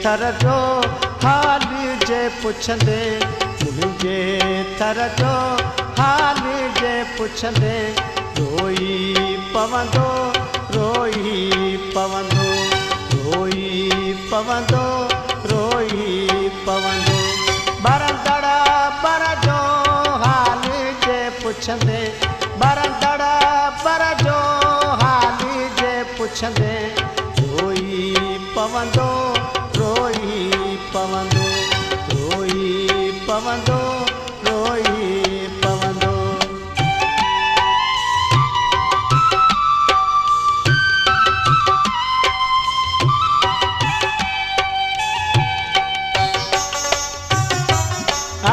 थर जो हाल जे पुछंदे मुंहिंजे थर जो हाल जे पुछंदे रोई पवंदो रोई पवंदो रोई पवंदो रोई पवंदो बरंदड़ बर जो हाल जे पुछंदे बरंदड़ बर जो हाल जे पुछंदे रोई पवंदो रोई पवंदो रोई पवंदो रोई पवंदो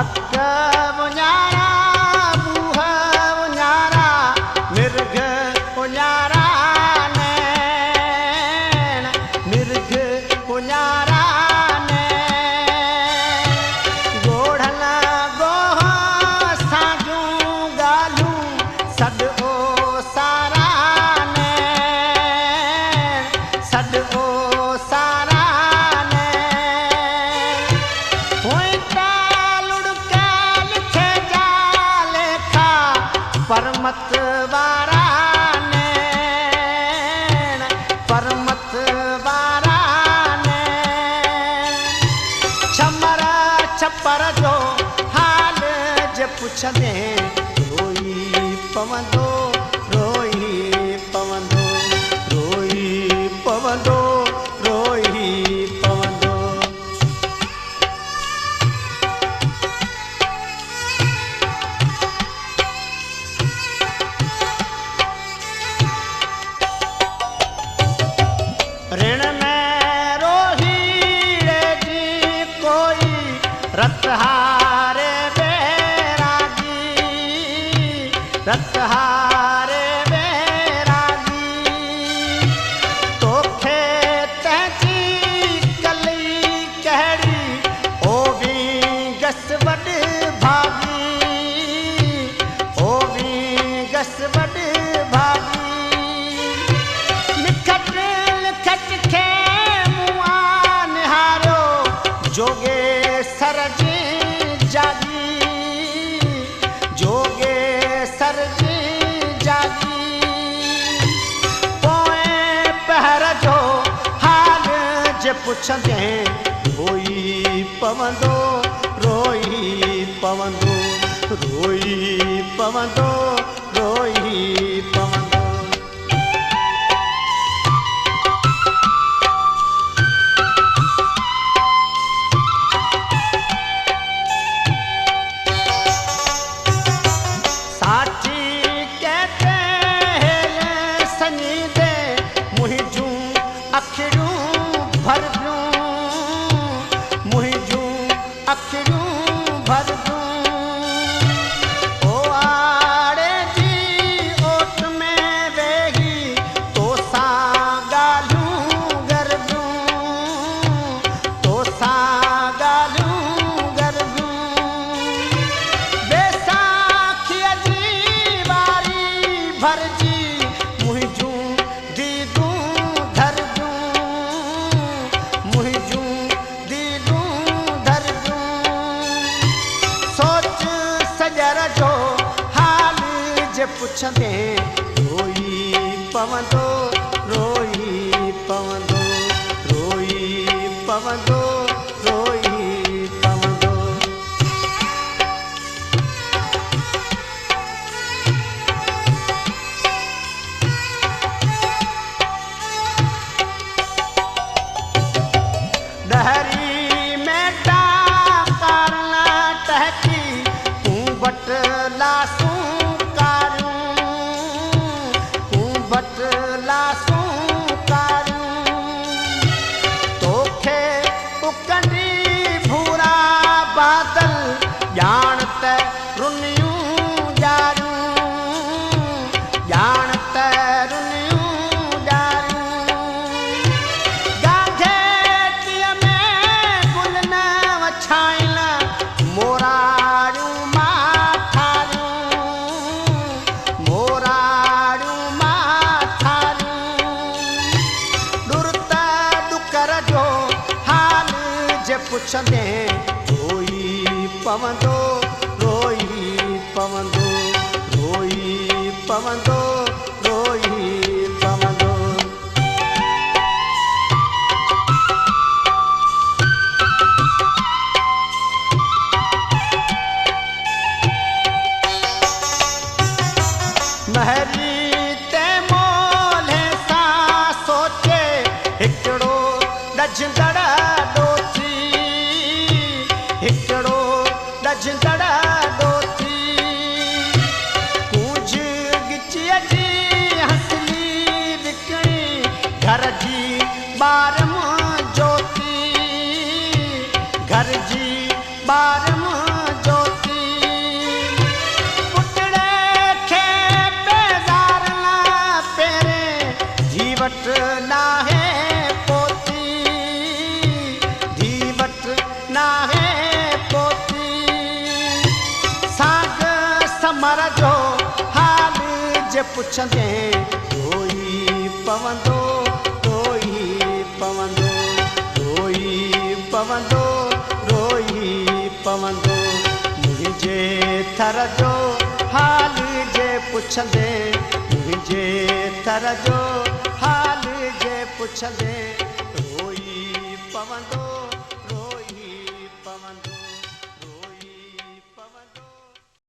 अक उञारा मुंह उञारा मिर्ग उञारा नैन मिर्ग उञारा नैन ॻोढ़ल ॻोह साजूं ॻाल्हियूं सॾो सारा नैन सॾो सारा नैन हुई परमत वारा नैन परमत वारा नैन छमर छपर जो हाल जे पुछंदे रोई पवंदो रोई पवंदो रोई पवंदो रोई पवंदो ऋण में रोहीड़े जी कोई रतहारे बैरागी रतहारे बैरागी तोखे तंहिंजी कली कहिड़ी ओ भी गस वॾ भागी ओ भी गस वॾ भागी जोगे सर जी जागी जोगे सर जी जागी पोएं पहर जो हाल जे पुछंदे रोई पवंदो रोई पवंदो रोई पवंदो रोई पवंदो साची कहते हैं सनी दे मुहिजूं अखियूं भर दूं मुहिजूं अखियूं भर दूं ओ आड़े जी ओट में वेही तो सा गालियूं गर दूं तो सा गालियूं गर दूं भरजी मुहिजूं दीदूं धर दूं मुहिजूं दीदूं धर दूं सोच सजर जो हाल जे पुछंदे रोई पवंदो रोई पवंदो रोई पवंदो रोई पवंदो डहरी में टाकरला टहकी तूं बटला सूं कारूं तूं बटला पुछंदे रोई पवंदो रोई पवंदो रोई पवंदो रोई पवंदो। महरी ते मोले सा सोचे हिकड़ो डजंदड़ डोथी हिकड़ो डजंदड़ डोथी कूंज गिचीअ जी हंसली विकणी घर जी ॿारम जोती घर जी ॿारम जोती पुटड़े खे बेज़ार ना पेरे जीवट नाहे पोती जीवट नाहे पोती साग समर जो हाल जे पुछंदे रोई पवंदो रोई पवंदो रोई पवंदो रोई पवंदो मुंहिंजे थर जो हाल जे पुछंदे मुंहिंजे थर जो हाल जे पुछंदे।